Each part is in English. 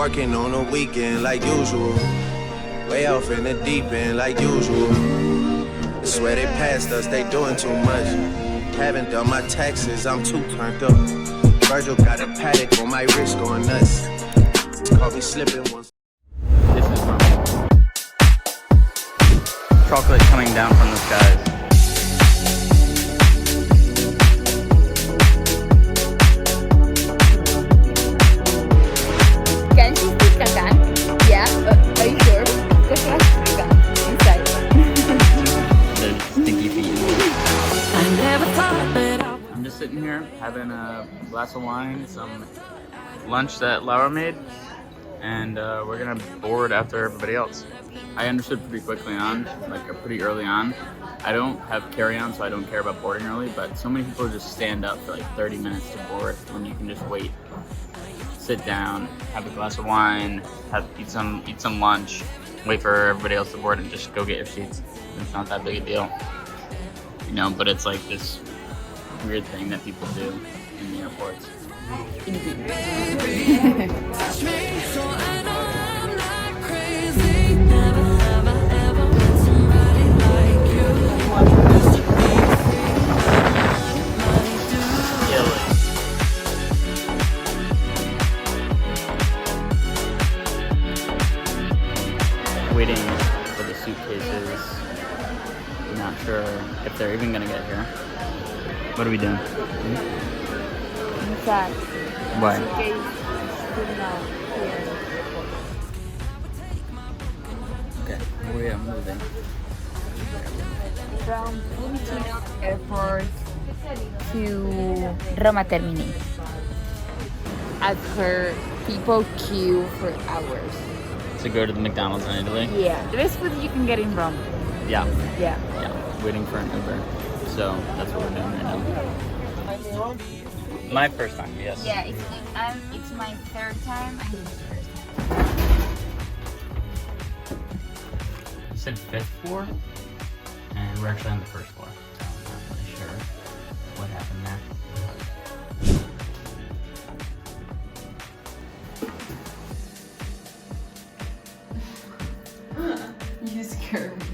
Working on the weekend like usual. Way off in the deep end like usual. I swear they passed us, they doing too much. Haven't done my taxes, I'm too turned up. Virgil got a paddock on my wrist going nuts. Caught me slipping once. This is chocolate coming down from the skies. Can she speak Kangan? Yeah, are you sure? Because she has Kangan inside. The stinky feet. I'm just sitting here having a glass of wine, some lunch that Laura made, and we're gonna board after everybody else. I understood pretty quickly on, like pretty early on. I don't have carry-on, so I don't care about boarding early, but so many people just stand up for like 30 minutes to board when you can just wait. Sit down, have a glass of wine, eat some lunch, wait for everybody else to board, and just go get your seats. It's not that big a deal, you know. But it's like this weird thing that people do in the airports. Waiting for the suitcases. Not sure if they're even gonna get here. What are we doing? Sad. Why? Suitcase is still not here. Okay, we are moving. From Funchal Airport to Roma Termini. I've heard people queue for hours. To go to the McDonald's in Italy? Yeah, the best food you can get in Rome. Yeah. Yeah. Yeah, waiting for an Uber. So that's what we're doing right now. My first time, yes. Yeah, it's my third time. I think it's the first time. You said 5th floor? And we're actually on the 1st floor. So I'm not really sure what happened there. You scared me.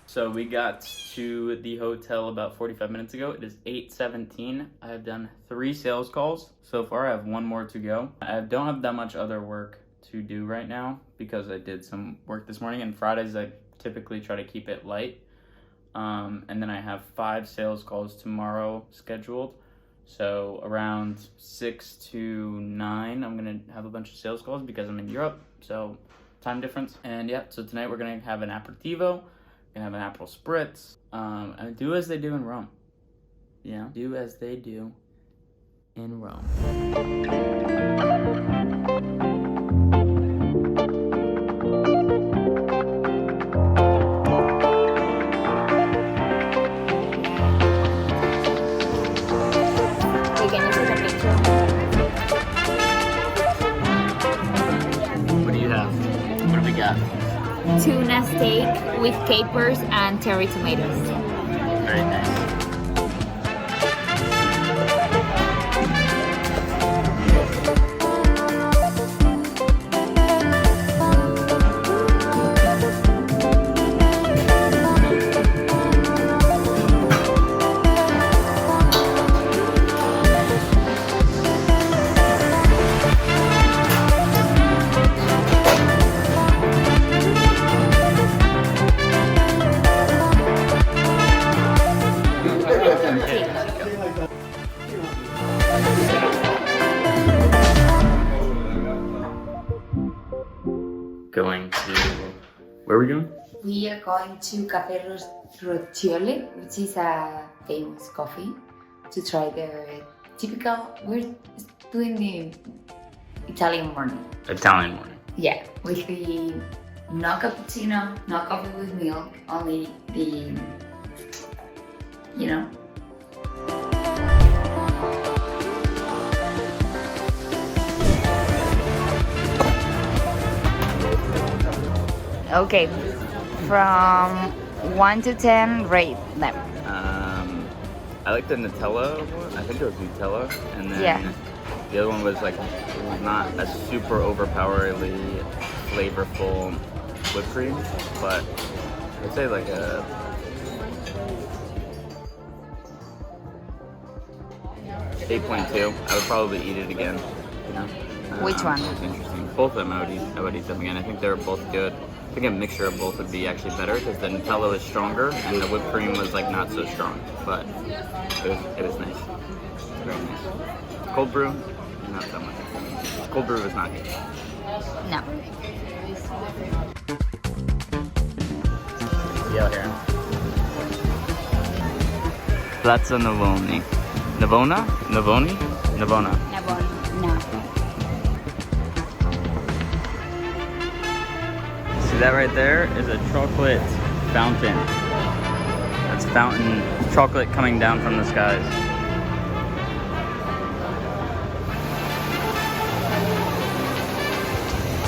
So we got to the hotel about 45 minutes ago. It is 8:17. I have done 3 sales calls so far. I have 1 more to go. I don't have that much other work to do right now because I did some work this morning, and Fridays I typically try to keep it light. And then I have 5 sales calls tomorrow scheduled. So around 6 to 9, I'm gonna have a bunch of sales calls because I'm in Europe, so time difference. And yeah, so tonight we're gonna have an aperitivo, gonna have an Aperol Spritz, and do as they do in Rome. Yeah, do as they do in Rome. What do you have? What do we got? Tuna steak with capers and cherry tomatoes. Very nice. Going to, where are we going? We are going to Café Rocciole, which is a famous coffee, to try their typical, we're doing the Italian morning. Italian morning. Yeah, with the no cappuccino, no coffee with milk, only the, you know. Okay, from 1 to 10, rate them. I like the Nutella one. I think it was Nutella, and then Yeah. the other one was like not a super overpoweringly flavorful whipped cream, but I'd say like a 8.2. I would probably eat it again. You know? Which one? It's interesting. Both of them I would eat them again. I think they're both good. I think a mixture of both would be actually better because the Nutella is stronger and the whipped cream was like not so strong. But it was nice. Very nice. Cold brew, not so much. Cold brew is not good. No. Yeah, here. Plaza Navoni. Navona? Navoni? Navona. No. See that right there is a chocolate fountain. That's fountain chocolate coming down from the skies.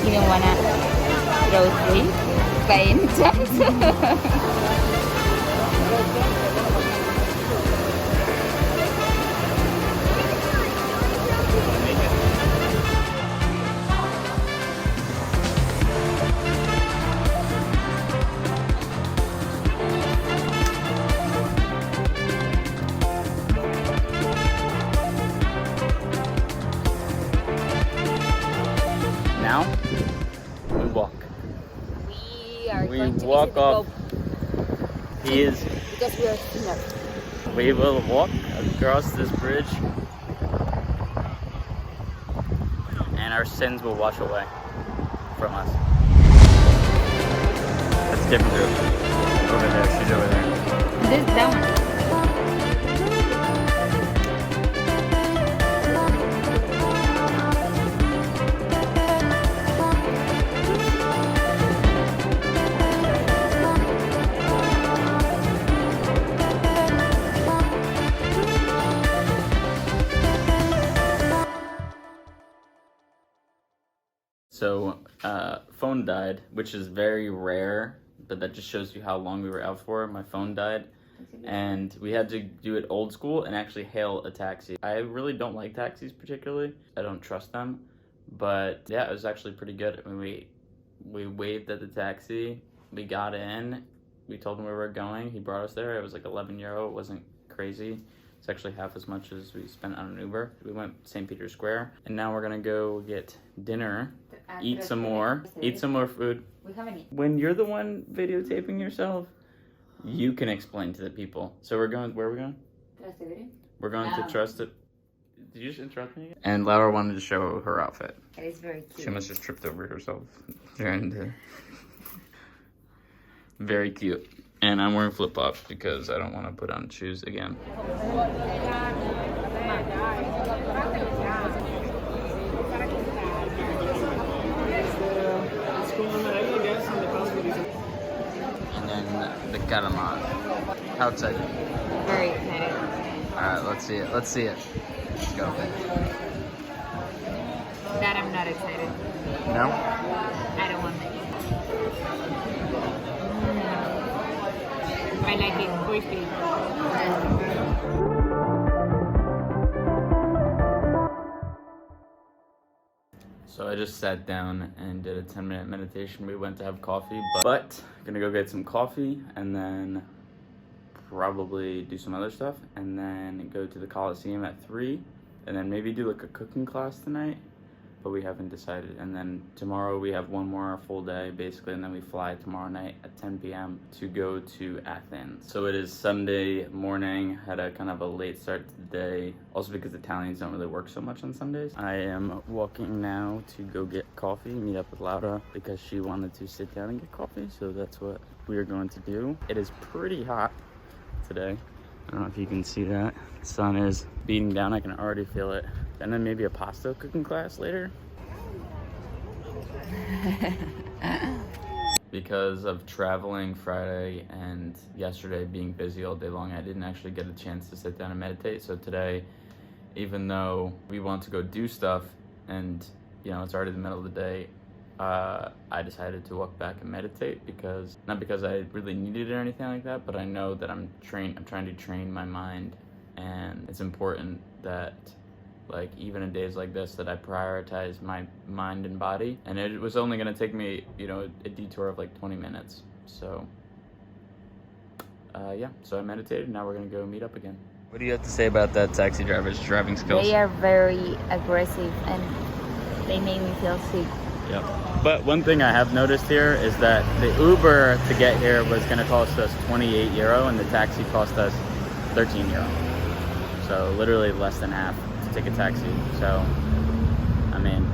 You don't wanna throw three by any chance? Now we walk. We are We going to walk visit the up. Pope He is. because we are sinners. We will walk across this bridge, and our sins will wash away from us. That's a different group. Over there, she's over there. This down. So, phone died, which is very rare, but that just shows you how long we were out for. My phone died, and we had to do it old school and actually hail a taxi. I really don't like taxis particularly. I don't trust them, but yeah, it was actually pretty good. I mean, we waved at the taxi, we got in, we told him where we were going. He brought us there. It was like 11 euro. It wasn't crazy. It's actually half as much as we spent on an Uber. We went St. Peter's Square, and now we're gonna go get dinner, eat some more food. We haven't eaten. When you're the one videotaping yourself, you can explain to the people. So we're going, where are we going? We're going to Trust It. Did you just interrupt me? And Laura wanted to show her outfit. It is very cute. She must have tripped over herself trying to. Very cute. And I'm wearing flip-flops because I don't want to put on shoes again. And then the calamari. How excited? Very excited. Alright, let's see it. Let's see it. Let's go. That I'm not excited. No? I don't want it. I like it crispy. So I just sat down and did a 10-minute meditation. We went to have coffee, but gonna go get some coffee and then probably do some other stuff and then go to the Coliseum at 3 and then maybe do like a cooking class tonight, but we haven't decided. And then tomorrow we have one more full day basically, and then we fly tomorrow night at 10 p.m. to go to Athens. So it is Sunday morning, had a kind of a late start to the day, also because Italians don't really work so much on Sundays. I am walking now to go get coffee, meet up with Laura because she wanted to sit down and get coffee, so that's what we are going to do. It is pretty hot today. I don't know if you can see that. The sun is beating down, I can already feel it. And then maybe a pasta cooking class later. Because of traveling Friday and yesterday being busy all day long, I didn't actually get a chance to sit down and meditate. So today, even though we want to go do stuff and you know it's already the middle of the day, I decided to walk back and meditate because, not because I really needed it or anything like that, but I know that I'm trying to train my mind and it's important that, like, even in days like this, that I prioritize my mind and body. And it was only gonna take me, you know, a detour of like 20 minutes. So, yeah, so I meditated, now we're gonna go meet up again. What do you have to say about that taxi driver's driving skills? They are very aggressive and they make me feel sick. Yep. But one thing I have noticed here is that the Uber to get here was gonna cost us 28 euro and the taxi cost us 13 euro. So literally less than half to take a taxi. So, I mean,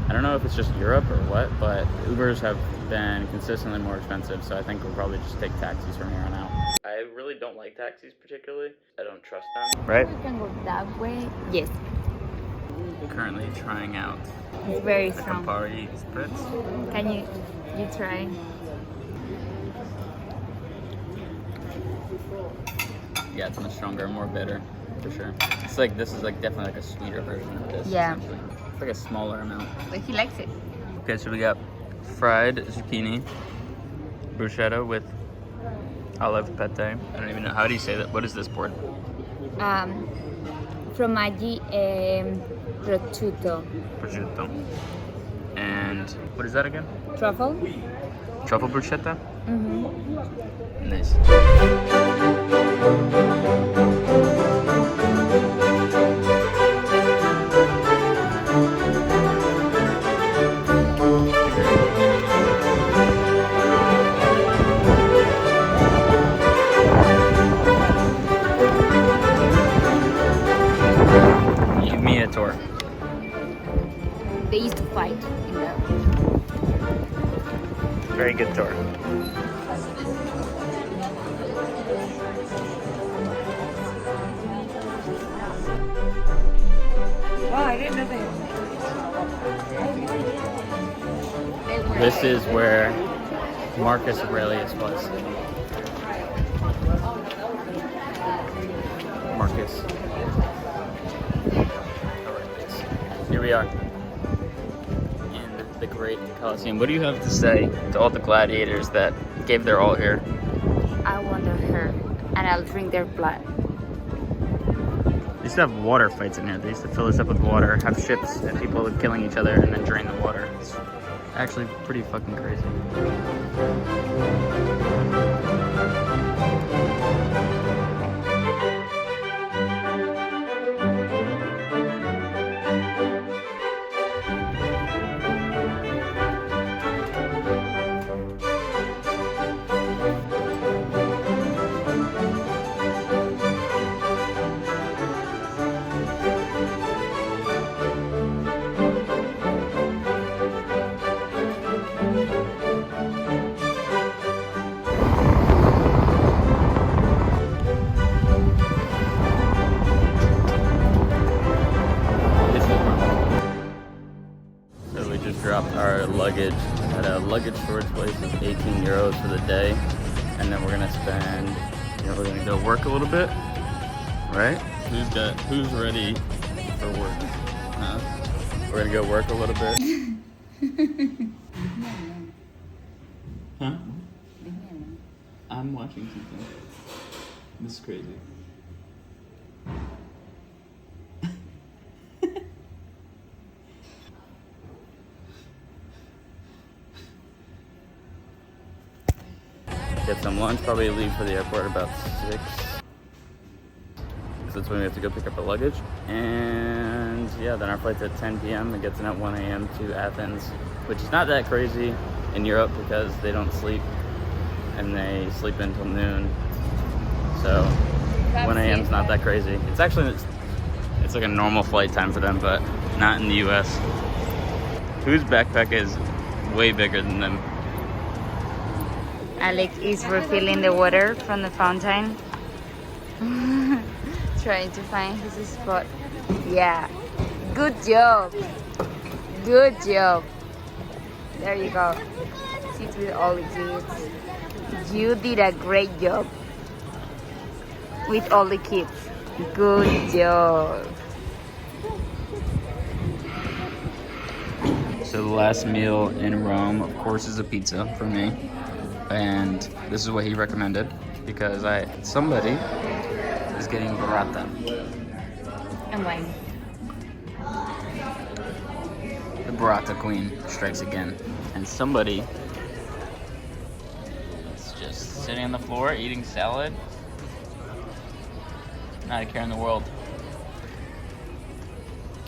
I don't know if it's just Europe or what, but Ubers have been consistently more expensive, so I think we'll probably just take taxis from here on out. I really don't like taxis particularly. I don't trust them. Right? We can go that way. Yes, Currently trying out it's very the strong. Campari Spritz. Can you try? Yeah, it's much stronger, more bitter, for sure. It's like, this is like definitely like a sweeter version of this. Yeah. Essentially. It's like a smaller amount. But he likes it. Okay, so we got fried zucchini, bruschetta with olive pate. I don't even know, how do you say that? What is this board? Formaggi prosciutto. Prosciutto. And what is that again? Truffle? Truffle bruschetta? Mm-hmm. Nice. Give me a tour. They used to fight in that. Very good tour. Oh, I didn't know that. This is where Marcus Aurelius was. Marcus Aurelius. Here we are in the great Colosseum. What do you have to say to all the gladiators that gave their all here? I want their hair, and I'll drink their blood. They used to have water fights in here. They used to fill this up with water, have ships and people killing each other, and then drain the water. It's actually pretty fucking crazy. So we just dropped our luggage at a luggage storage place. It's 18 euros for the day. And then we're gonna spend, you know, we're gonna go work a little bit, right? Who's ready for work? Huh? We're gonna go work a little bit. Huh? I'm watching something. This is crazy. Get some lunch, probably leave for the airport about 6. So that's when we have to go pick up our luggage. And yeah, then our flight's at 10 p.m. It gets in at 1 a.m. to Athens, which is not that crazy in Europe because they don't sleep and they sleep until noon. So 1 a.m. is not that crazy. It's actually, it's like a normal flight time for them, but not in the US. Whose backpack is way bigger than them? Alex is refilling the water from the fountain. Trying to find his spot. Yeah. Good job. Good job. There you go. Sit with all the kids. You did a great job. With all the kids. Good job. So the last meal in Rome, of course, is a pizza for me. And this is what he recommended because somebody is is getting burrata. And wine. The burrata queen strikes again. And somebody is just sitting on the floor eating salad. Not a care in the world.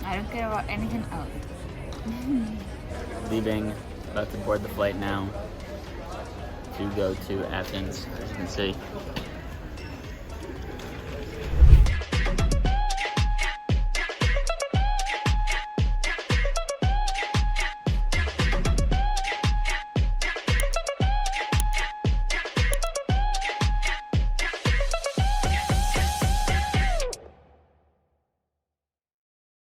I don't care about anything else. Leaving, about to board the flight now to go to Athens, as you can see.